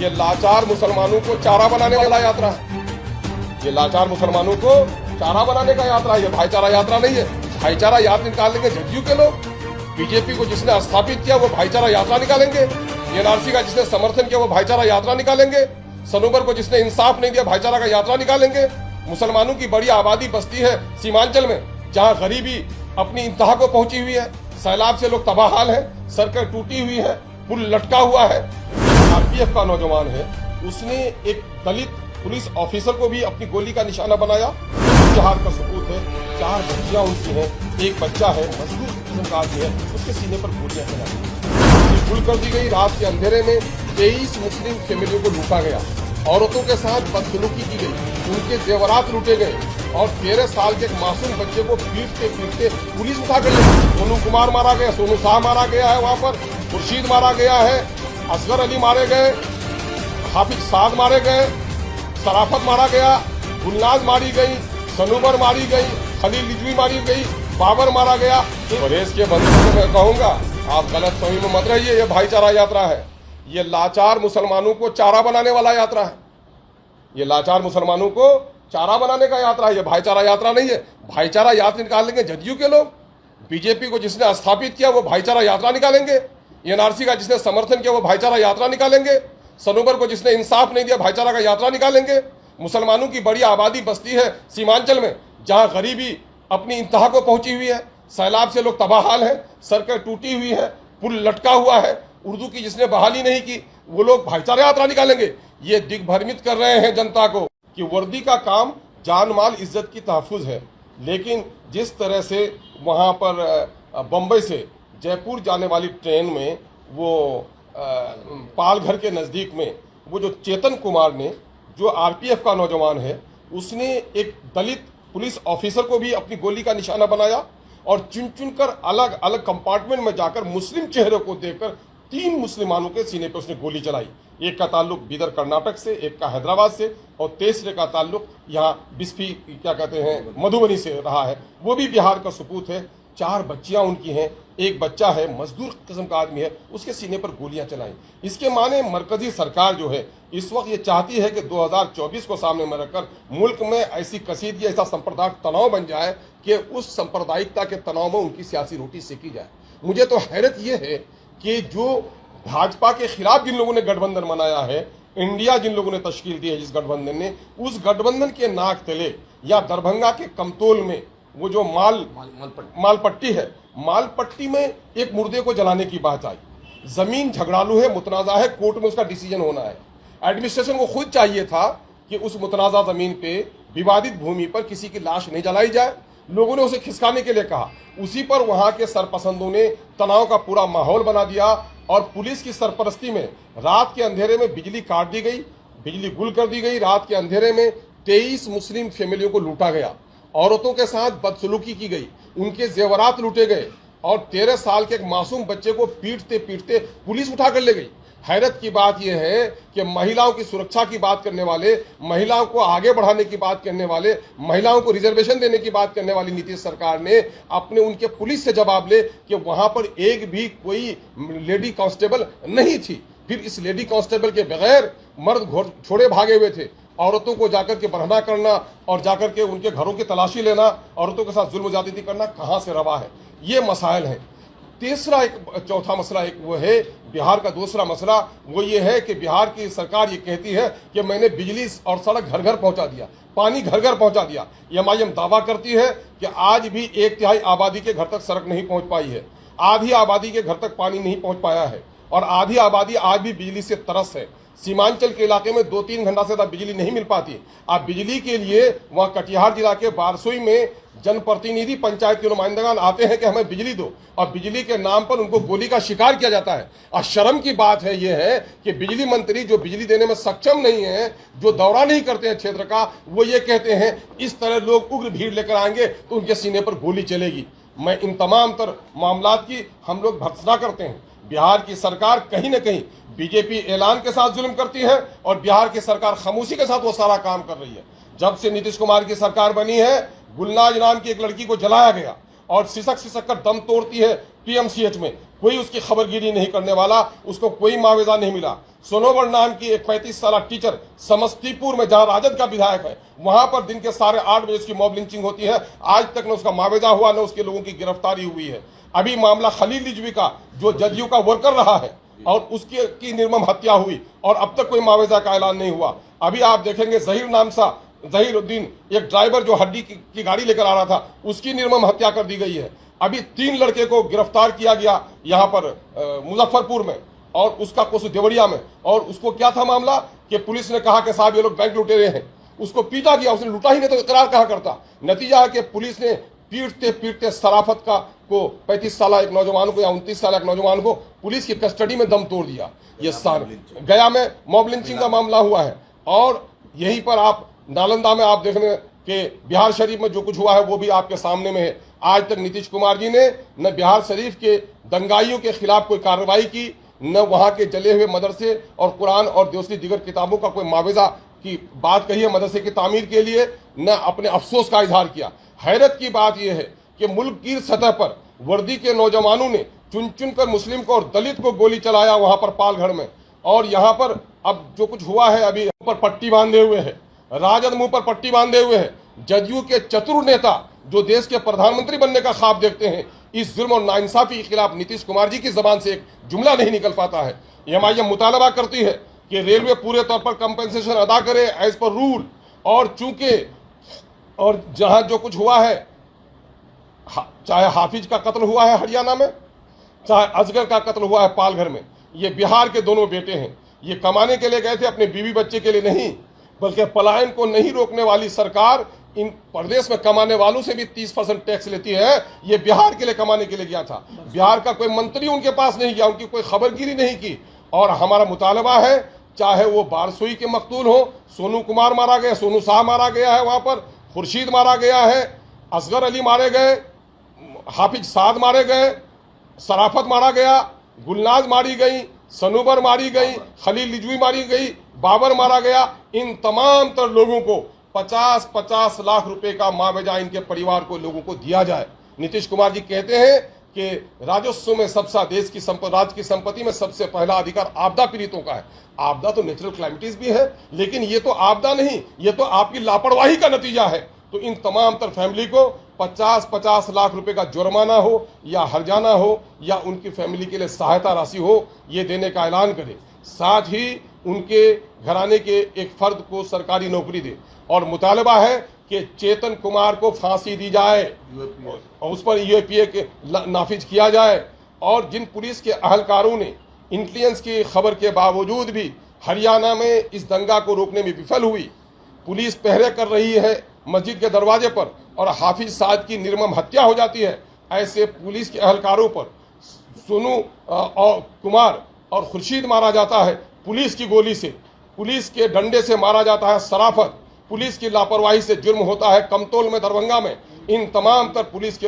ये लाचार मुसलमानों को चारा बनाने वाला यात्रा है। ये लाचार मुसलमानों को चारा बनाने का यात्रा है। ये भाईचारा यात्रा नहीं है। भाईचारा यात्रा निकालेंगे जदयू के लोग। बीजेपी को जिसने स्थापित किया वो भाईचारा यात्रा निकालेंगे। एनआरसी का जिसने समर्थन किया वो भाईचारा यात्रा निकालेंगे। सनोवर को जिसने इंसाफ नहीं दिया भाईचारा का यात्रा निकालेंगे। मुसलमानों की बड़ी आबादी बस्ती है सीमांचल में, जहाँ गरीबी अपनी इंतहा को पहुंची हुई है। सैलाब से लोग तबाहाल हैं, सड़कें टूटी हुई है, पुल लटका हुआ है। आरपीएफ का नौजवान है, उसने एक दलित पुलिस ऑफिसर को भी अपनी गोली का निशाना बनाया। जहाद का सबूत है। 4 बच्चियां उनकी हैं, एक बच्चा है मजदूर किस्म का आदमी है, उसके सीने पर गोलियां चलाई, गुल कर दी गई। रात के अंधेरे में 23 मुस्लिम फैमिलियों को लूटा गया। औरतों के साथ बदसलूकी की गई, उनके जेवरात लूटे गए और 13 साल के एक मासूम बच्चे को पीटते पीटते पुलिस उठा कर ले गई। सोनू कुमार मारा गया, सोनू शाह मारा गया है, वहां पर खुर्शीद मारा गया है, असगर अली मारे गए, हाफिज साद मारे गए, सराफत मारा गया, गुलनाज मारी गई, सनूबर मारी गई, खलील रिजवी मारी गई, बाबर मारा गया। परहेज के बंधुओं को मैं कहूंगा, आप गलत फहमी में मत रहिए। ये भाईचारा यात्रा है। ये लाचार मुसलमानों को चारा बनाने वाला यात्रा है। ये लाचार मुसलमानों को चारा बनाने का यात्रा है। ये भाईचारा यात्रा नहीं है। भाईचारा यात्रा निकालेंगे जदयू के लोग। बीजेपी को जिसने स्थापित किया वो भाईचारा यात्रा निकालेंगे। एनआरसी का जिसने समर्थन किया वो भाईचारा यात्रा निकालेंगे। सनोवर को जिसने इंसाफ नहीं दिया भाईचारा का यात्रा निकालेंगे। मुसलमानों की बड़ी आबादी बस्ती है सीमांचल में, जहां गरीबी अपनी इंतहा को पहुंची हुई है। सैलाब से लोग तबाहाल हैं, सड़कें टूटी हुई है, पुल लटका हुआ है। उर्दू की जिसने बहाली नहीं की वो लोग भाईचारा यात्रा निकालेंगे। ये दिग्भ्रमित कर रहे हैं जनता को कि वर्दी का काम जान माल इज्जत की तहफ़्फ़ुज़ है, लेकिन जिस तरह से वहाँ पर बम्बई से जयपुर जाने वाली ट्रेन में वो पालघर के नज़दीक में वो जो चेतन कुमार ने, जो आरपीएफ का नौजवान है, उसने एक दलित पुलिस ऑफिसर को भी अपनी गोली का निशाना बनाया और चुन चुन कर अलग अलग कंपार्टमेंट में जाकर मुस्लिम चेहरे को देखकर 3 मुसलमानों के सीने पर उसने गोली चलाई। एक का ताल्लुक बीदर कर्नाटक से, एक का हैदराबाद से और तीसरे का ताल्लुक यहाँ बिस्फी क्या कहते हैं मधुबनी से रहा है। वो भी बिहार का सबूत है। 4 बच्चियां उनकी हैं, एक बच्चा है मजदूर किस्म का आदमी है, उसके सीने पर गोलियां चलाई। इसके माने मरकजी सरकार जो है इस वक्त ये चाहती है कि 2024 को सामने में रखकर मुल्क में ऐसी कसीदगी, ऐसा सांप्रदायिक तनाव बन जाए कि उस सांप्रदायिकता के तनाव में उनकी सियासी रोटी सेकी जाए। मुझे तो हैरत ये है कि जो भाजपा के खिलाफ जिन लोगों ने गठबंधन बनाया है, इंडिया जिन लोगों ने तश्कील दी है जिस गठबंधन ने, उस गठबंधन के नाक तले या दरभंगा के कमतौल में वो जो मालपट्टी है, मालपट्टी में एक मुर्दे को जलाने की बात आई। जमीन झगड़ालू है, मुतनाज़ा है, कोर्ट में उसका डिसीजन होना है। एडमिनिस्ट्रेशन को खुद चाहिए था कि उस मुतनाज़ा जमीन पे विवादित भूमि पर किसी की लाश नहीं जलाई जाए। लोगों ने उसे खिसकाने के लिए कहा, उसी पर वहां के सरपसंदों ने तनाव का पूरा माहौल बना दिया और पुलिस की सरपरस्ती में रात के अंधेरे में बिजली काट दी गई, बिजली गुल कर दी गई। रात के अंधेरे में 23 मुस्लिम फैमिलियों को लूटा गया, औरतों के साथ बदसलूकी की गई, उनके जेवरात लूटे गए और 13 साल के एक मासूम बच्चे को पीटते पीटते पुलिस उठा कर ले गई। हैरत की बात यह है कि महिलाओं की सुरक्षा की बात करने वाले, महिलाओं को आगे बढ़ाने की बात करने वाले, महिलाओं को रिजर्वेशन देने की बात करने वाली नीतीश सरकार ने अपने उनके पुलिस से जवाब ले कि वहां पर एक भी कोई लेडी कांस्टेबल नहीं थी। फिर इस लेडी कांस्टेबल के बगैर मर्द छोड़े भागे हुए थे। औरतों को जाकर के बरहना करना और जाकर के उनके घरों की तलाशी लेना, औरतों के साथ जुल्म ज्यादती करना कहाँ से रवा है। ये मसाइल हैं। तीसरा एक चौथा मसला एक वो है, बिहार का दूसरा मसला वो ये है कि बिहार की सरकार ये कहती है कि मैंने बिजली और सड़क घर घर पहुंचा दिया, पानी घर घर पहुंचा दिया। एमआईएम दावा करती है कि आज भी 1/3 आबादी के घर तक सड़क नहीं पहुंच पाई है, आधी आबादी के घर तक पानी नहीं पहुंच पाया है और आधी आबादी आज भी बिजली से तरस है। सीमांचल के इलाके में 2-3 घंटा से ज्यादा बिजली नहीं मिल पाती। आप बिजली के लिए वहां कटिहार जिला के बारसोई में जनप्रतिनिधि पंचायत के नुमाइंदगान आते हैं कि हमें बिजली दो, और बिजली के नाम पर उनको गोली का शिकार किया जाता है। और शर्म की बात है यह है कि बिजली मंत्री जो बिजली देने में सक्षम नहीं है, जो दौरा नहीं करते हैं क्षेत्र का, वो ये कहते हैं इस तरह लोग उग्र भीड़ लेकर आएंगे तो उनके सीने पर गोली चलेगी। मैं इन तमाम तर मामलात की हम लोग भर्त्सना करते हैं। बिहार की सरकार कहीं न कहीं बीजेपी ऐलान के साथ जुल्म करती है और बिहार की सरकार खामोशी के साथ वो सारा काम कर रही है। जब से नीतीश कुमार की सरकार बनी है, गुलनाज नाम की एक लड़की को जलाया गया और सिसक कर दम तोड़ती है पीएमसीएच में। कोई उसकी खबरगिरी नहीं करने वाला, उसको कोई मुआवजा नहीं मिला। सोनोवर नाम की एक 35 साल टीचर समस्तीपुर में, जहां राजद का विधायक है, वहां पर दिन के 8:30 बजे उसकी मॉब लिंचिंग होती है। आज तक न उसका मुआवजा हुआ, न उसके लोगों की गिरफ्तारी हुई है। अभी मामला खलील रिजवी का, जो जदयू का वर्कर रहा है, और उसकी की निर्मम हत्या हुई और अब तक कोई मुआवजा का ऐलान नहीं हुआ। अभी आप देखेंगे जहीरुद्दीन, एक ड्राइवर जो हड्डी की गाड़ी लेकर आ रहा था, उसकी निर्मम हत्या कर दी गई है। अभी 3 लड़के को गिरफ्तार किया गया यहाँ पर मुजफ्फरपुर में, और उसका कोसू देवरिया में। और उसको क्या था मामला कि पुलिस ने कहा कि साहब ये लोग बैंक लुटेरे हैं, उसको पीटा गया। उसने लूटा ही नहीं तो इकरार कहा करता। नतीजा है कि पुलिस ने पीटते पीटते सराफत को 35 साल एक नौजवान को या 29 साल एक नौजवान को पुलिस की कस्टडी में दम तोड़ दिया। ये सारे गया में मॉब लिंचिंग का मामला हुआ है। और यहीं पर आप नालंदा में आप देखने कि बिहार शरीफ में जो कुछ हुआ है वो भी आपके सामने में है। आज तक नीतीश कुमार जी ने न बिहार शरीफ के दंगाइयों के खिलाफ कोई कार्रवाई की, न वहां के जले हुए मदरसे और कुरान और दूसरी दीगर किताबों का कोई मुआवजा की बात कही है मदरसे की तामीर के लिए, न अपने अफसोस का इजहार किया। हैरत की बात यह है कि मुल्क की सतह पर वर्दी के नौजवानों ने चुन चुन कर मुस्लिम को और दलित को गोली चलाया वहां पर पालघर में। और यहाँ पर अब जो कुछ हुआ है, अभी ऊपर पट्टी बांधे हुए है, राजद मुंह पर पट्टी बांधे हुए है। जदयू के चतुर नेता जो देश के प्रधानमंत्री बनने का ख्वाब देखते हैं, इस जुल्म और नाइंसाफी के खिलाफ नीतीश कुमार जी की जबान से एक जुमला नहीं निकल पाता है। एमआईएम मुतालबा करती है कि रेलवे पूरे तौर पर कंपेंसेशन अदा करे एज पर रूल। और चूंकि और जहां जो कुछ हुआ है, चाहे हाफिज का कत्ल हुआ है हरियाणा में, चाहे अजगर का कत्ल हुआ है पालघर में, ये बिहार के दोनों बेटे हैं। ये कमाने के लिए गए थे, अपने बीवी बच्चे के लिए नहीं, बल्कि पलायन को नहीं रोकने वाली सरकार इन प्रदेश में कमाने वालों से भी 30% टैक्स लेती है। ये बिहार के लिए कमाने के लिए गया था। बिहार का कोई मंत्री उनके पास नहीं गया, उनकी कोई खबरगिरी नहीं की। और हमारा मुतालबा है, चाहे वो बारसोई के मकतूल हो, सोनू कुमार मारा गया, सोनू शाह मारा गया है, वहां पर खुर्शीद मारा गया है, असगर अली मारे गए, हाफिज साद मारे गए, सराफत मारा गया, गुलनाज मारी गई, सनूबर मारी गई, खलील रिजवी मारी गई, बाबर मारा गया। इन तमाम तर लोगों को 50-50 लाख रुपए का मुआवजा इनके परिवार को, लोगों को दिया जाए। नीतीश कुमार जी कहते हैं कि राजस्व में सबसे देश की राज्य की संपत्ति में सबसे पहला अधिकार आपदा पीड़ितों का है। आपदा तो नेचुरल क्लाइमिटीज भी है, लेकिन ये तो आपदा नहीं, ये तो आपकी लापरवाही का नतीजा है। तो इन तमाम तर फैमिली को 50-50 लाख रुपए का जुर्माना हो या हर्जाना हो या उनकी फैमिली के लिए सहायता राशि हो, ये देने का ऐलान करे। साथ ही उनके घराने के एक फर्द को सरकारी नौकरी दे। और मुतालबा है कि चेतन कुमार को फांसी दी जाए और उस पर यूएपीए के नाफिज किया जाए। और जिन पुलिस के अहलकारों ने इंटेलिजेंस की खबर के बावजूद भी हरियाणा में इस दंगा को रोकने में विफल हुई, पुलिस पहरे कर रही है मस्जिद के दरवाजे पर और हाफिज साद की निर्मम हत्या हो जाती है, ऐसे पुलिस के अहलकारों पर सोनू कुमार और खुर्शीद मारा जाता है पुलिस की गोली से, पुलिस के डंडे से मारा जाता है सराफत, पुलिस की लापरवाही से जुर्म होता है कमतौल में दरभंगा में। इन तमाम तर पुलिस के